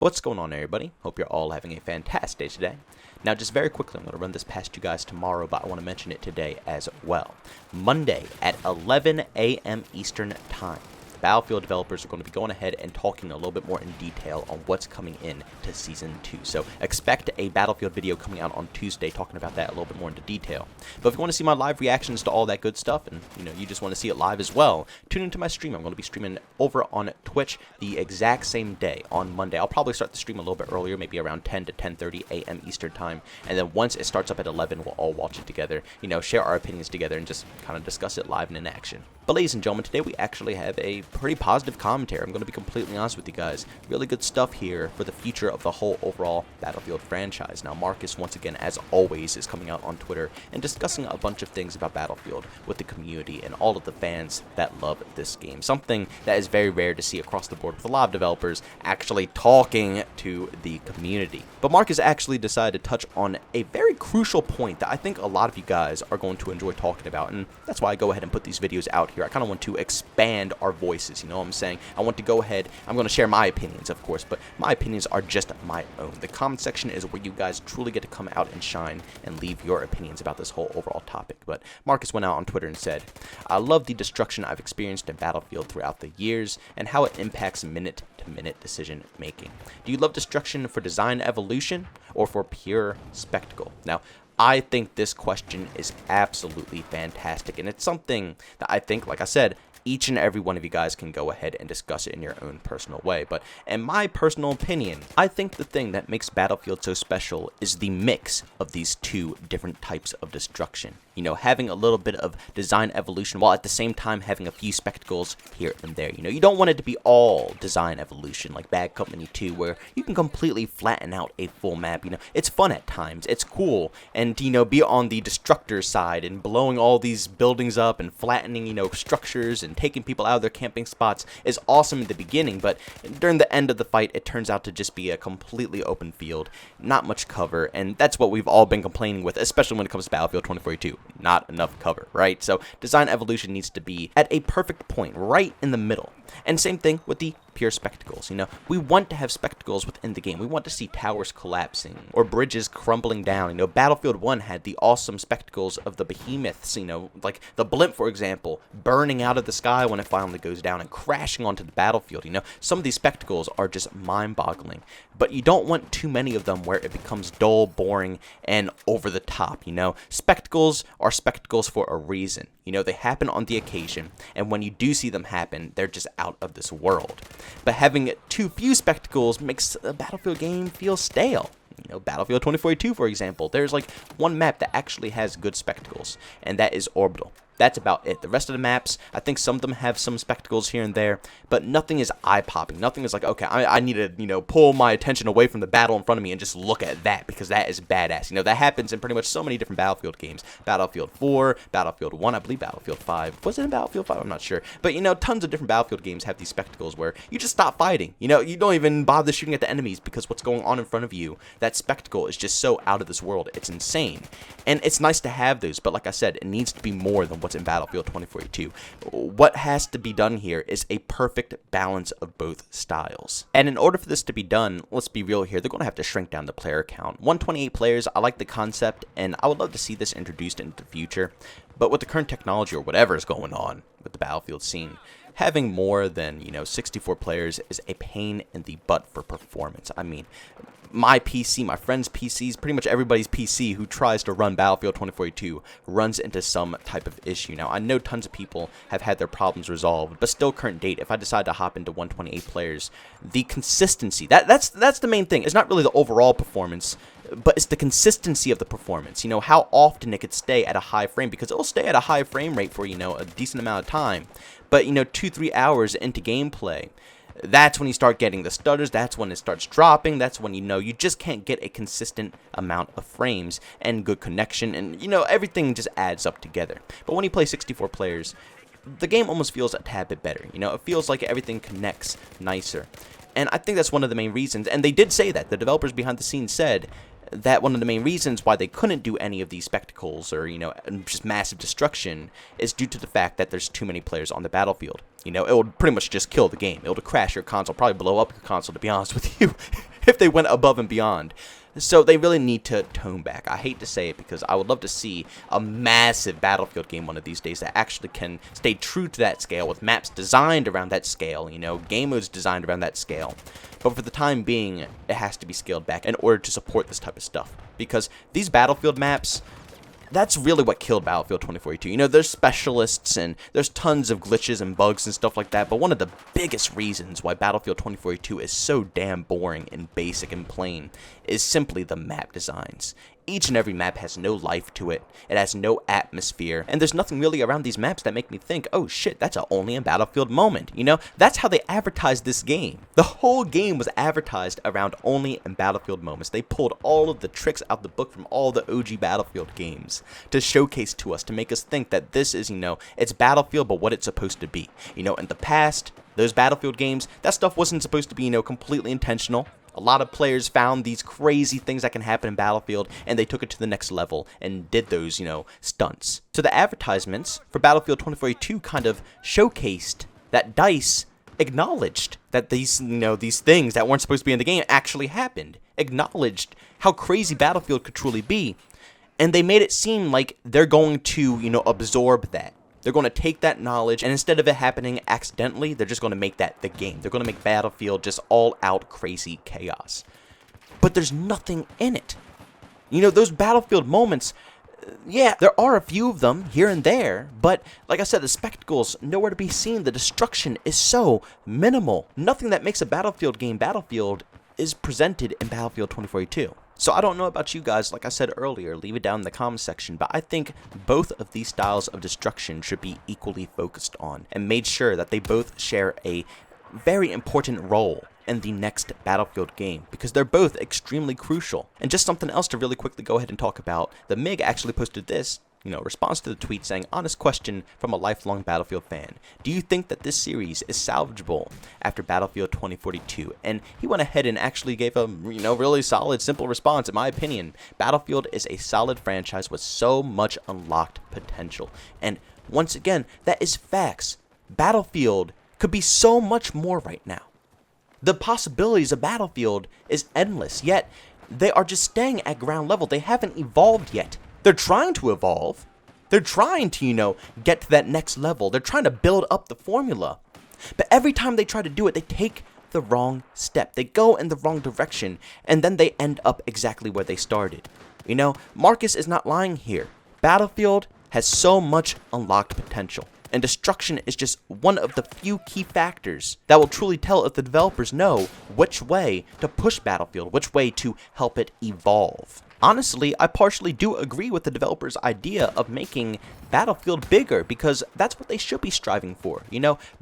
What's going on, everybody? Hope you're all having a fantastic day today. Now, just very quickly, I'm going to run this past you guys tomorrow, but I want to mention it today as well. Monday at 11 a.m. Eastern Time, the Battlefield developers are going to be going ahead and talking a little bit more in detail on what's coming in to Season 2. So expect a Battlefield video coming out on Tuesday talking about that a little bit more into detail. But if you want to see my live reactions to all that good stuff, and you just want to see it live as well, tune into my stream. I'm going to be streaming over on Twitch the exact same day on Monday. I'll probably start the stream a little bit earlier, maybe around 10 to 10:30 a.m. Eastern Time. And then once it starts up at 11, we'll all watch it together, share our opinions together and just kind of discuss it live and in action. But ladies and gentlemen, today we actually have a pretty positive commentary. I'm going to be completely honest with you guys. Really good stuff here for the future of the whole overall Battlefield franchise. Now, Marcus, once again, as always, is coming out on Twitter and discussing a bunch of things about Battlefield with the community and all of the fans that love this game. Something that is very rare to see across the board with a lot of developers actually talking to the community. But Marcus actually decided to touch on a very crucial point that I think a lot of you guys are going to enjoy talking about, and that's why I go ahead and put these videos out here. I kind of want to expand our voices, you know what I'm saying? I want to go ahead, I'm going to share my opinions, of course, but my opinions are just my own. The comment section is where you guys truly get to come out and shine and leave your opinions about this whole overall topic. But Marcus went out on Twitter and said, "I love the destruction I've experienced in Battlefield throughout the years and how it impacts minute-to-minute decision making. Do you love destruction for design evolution or for pure spectacle?" Now, I think this question is absolutely fantastic, and it's something that I think, like I said, each and every one of you guys can go ahead and discuss it in your own personal way. But in my personal opinion, I think the thing that makes Battlefield so special is the mix of these two different types of destruction. Having a little bit of design evolution while at the same time having a few spectacles here and there. You don't want it to be all design evolution like Bad Company 2, where you can completely flatten out a full map. It's fun at times, it's cool, and be on the destructor side and blowing all these buildings up and flattening structures and taking people out of their camping spots is awesome at the beginning, but during the end of the fight it turns out to just be a completely open field, not much cover, and that's what we've all been complaining with, especially when it comes to Battlefield 2042. Not enough cover, right? So design evolution needs to be at a perfect point, right in the middle. And same thing with the pure spectacles. We want to have spectacles within the game. We want to see towers collapsing or bridges crumbling down. Battlefield 1 had the awesome spectacles of the behemoths, like the blimp, for example, burning out of the sky when it finally goes down and crashing onto the battlefield. Some of these spectacles are just mind-boggling, but you don't want too many of them where it becomes dull, boring, and over the top. Spectacles are spectacles for a reason. They happen on the occasion, and when you do see them happen, they're just out of this world. But having too few spectacles makes a Battlefield game feel stale. Battlefield 2042, for example, there's like one map that actually has good spectacles, and that is Orbital. That's about it. The rest of the maps, I think some of them have some spectacles here and there, but nothing is eye-popping. Nothing is like, okay, I need to, pull my attention away from the battle in front of me and just look at that, because that is badass. That happens in pretty much so many different Battlefield games. Battlefield 4, Battlefield 1, I believe Battlefield 5. Was it in Battlefield 5? I'm not sure. But, tons of different Battlefield games have these spectacles where you just stop fighting. You don't even bother shooting at the enemies because what's going on in front of you, that spectacle is just so out of this world. It's insane. And it's nice to have those, but like I said, it needs to be more than what's in Battlefield 2042. What has to be done here is a perfect balance of both styles. And in order for this to be done, let's be real here, they're going to have to shrink down the player count. 128 players, I like the concept, and I would love to see this introduced into the future. But with the current technology or whatever is going on with the Battlefield scene, having more than, 64 players is a pain in the butt for performance. I mean, my PC, my friend's PCs, pretty much everybody's PC who tries to run Battlefield 2042 runs into some type of issue. Now, I know tons of people have had their problems resolved, but still current date, if I decide to hop into 128 players, the consistency, that's the main thing. It's not really the overall performance, but it's the consistency of the performance. How often it could stay at a high frame, because it'll stay at a high frame rate for, a decent amount of time. But, 2-3 hours into gameplay, that's when you start getting the stutters, that's when it starts dropping, that's when you just can't get a consistent amount of frames and good connection, and everything just adds up together. But when you play 64 players, the game almost feels a tad bit better. It feels like everything connects nicer. And I think that's one of the main reasons, and they did say that, the developers behind the scenes said that one of the main reasons why they couldn't do any of these spectacles or, just massive destruction is due to the fact that there's too many players on the battlefield. It would pretty much just kill the game. It would crash your console, probably blow up your console, to be honest with you. if they went above and beyond. So they really need to tone back. I hate to say it because I would love to see a massive Battlefield game one of these days that actually can stay true to that scale with maps designed around that scale, game modes designed around that scale. But for the time being, it has to be scaled back in order to support this type of stuff. Because these Battlefield maps, that's really what killed Battlefield 2042. There's specialists and there's tons of glitches and bugs and stuff like that, but one of the biggest reasons why Battlefield 2042 is so damn boring and basic and plain is simply the map designs. Each and every map has no life to it, it has no atmosphere, and there's nothing really around these maps that make me think, oh shit, that's a only in Battlefield moment. That's how they advertised this game. The whole game was advertised around only in Battlefield moments. They pulled all of the tricks out the book from all the OG Battlefield games to showcase to us, to make us think that this is, it's Battlefield, but what it's supposed to be. In the past, those Battlefield games, that stuff wasn't supposed to be, completely intentional. A lot of players found these crazy things that can happen in Battlefield, and they took it to the next level and did those, stunts. So the advertisements for Battlefield 2042 kind of showcased that DICE acknowledged that these, these things that weren't supposed to be in the game actually happened. Acknowledged how crazy Battlefield could truly be, and they made it seem like they're going to, absorb that. They're going to take that knowledge, and instead of it happening accidentally, they're just going to make that the game. They're going to make Battlefield just all-out crazy chaos. But there's nothing in it. Those Battlefield moments, yeah, there are a few of them here and there, but like I said, the spectacle's nowhere to be seen. The destruction is so minimal. Nothing that makes a Battlefield game Battlefield is presented in Battlefield 2042. So I don't know about you guys, like I said earlier, leave it down in the comments section, but I think both of these styles of destruction should be equally focused on and made sure that they both share a very important role in the next Battlefield game, because they're both extremely crucial. And just something else to really quickly go ahead and talk about, the MiG actually posted this, response to the tweet saying, honest question from a lifelong Battlefield fan. Do you think that this series is salvageable after Battlefield 2042? And he went ahead and actually gave a, really solid, simple response. In my opinion, Battlefield is a solid franchise with so much unlocked potential. And once again, that is facts. Battlefield could be so much more right now. The possibilities of Battlefield is endless, yet they are just staying at ground level. They haven't evolved yet. They're trying to evolve. They're trying to, get to that next level. They're trying to build up the formula. But every time they try to do it, they take the wrong step. They go in the wrong direction, and then they end up exactly where they started. Marcus is not lying here. Battlefield has so much unlocked potential, and destruction is just one of the few key factors that will truly tell if the developers know which way to push Battlefield, which way to help it evolve. Honestly, I partially do agree with the developers' idea of making Battlefield bigger, because that's what they should be striving for.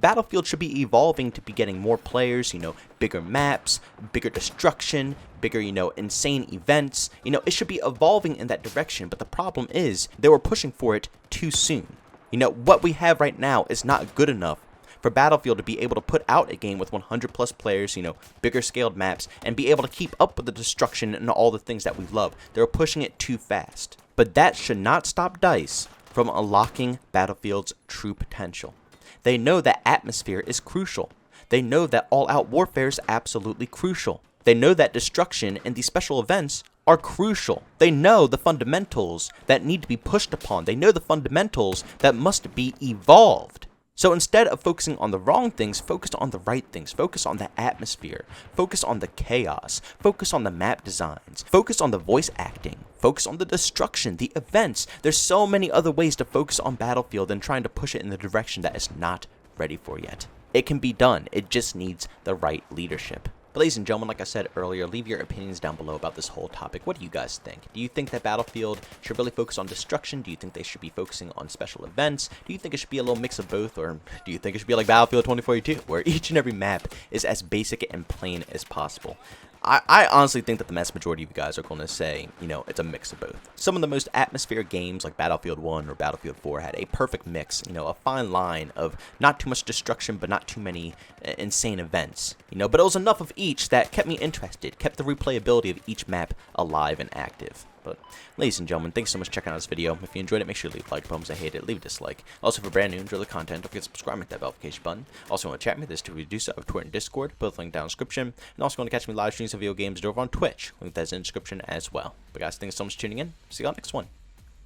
Battlefield should be evolving to be getting more players, bigger maps, bigger destruction, bigger, insane events. It should be evolving in that direction, but the problem is they were pushing for it too soon. What we have right now is not good enough for Battlefield to be able to put out a game with 100 plus players, bigger scaled maps, and be able to keep up with the destruction and all the things that we love. They're pushing it too fast. But that should not stop DICE from unlocking Battlefield's true potential. They know that atmosphere is crucial. They know that all-out warfare is absolutely crucial. They know that destruction and these special events are crucial. They know the fundamentals that need to be pushed upon. They know the fundamentals that must be evolved. So instead of focusing on the wrong things, focus on the right things. Focus on the atmosphere. Focus on the chaos. Focus on the map designs. Focus on the voice acting. Focus on the destruction, the events. There's so many other ways to focus on Battlefield than trying to push it in the direction that it's not ready for yet. It can be done. It just needs the right leadership. But ladies and gentlemen, like I said earlier, leave your opinions down below about this whole topic. What do you guys think? Do you think that Battlefield should really focus on destruction? Do you think they should be focusing on special events? Do you think it should be a little mix of both? Or do you think it should be like Battlefield 2042, where each and every map is as basic and plain as possible? I honestly think that the vast majority of you guys are going to say, it's a mix of both. Some of the most atmospheric games like Battlefield 1 or Battlefield 4 had a perfect mix, a fine line of not too much destruction but not too many insane events. But it was enough of each that kept me interested, kept the replayability of each map alive and active. But ladies and gentlemen, thanks so much for checking out this video. If you enjoyed it, make sure to leave a like. If you hate it, leave a dislike. Also, if you're brand new and enjoy the content, don't forget to subscribe and hit that notification button. Also, want to chat with me, there's two ways to do so: Twitter and Discord, both linked down in the description. And also, want to catch me live streams of video games over on Twitch, link that's in the description as well. But guys, thanks so much for tuning in. See you all next one.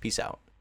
Peace out.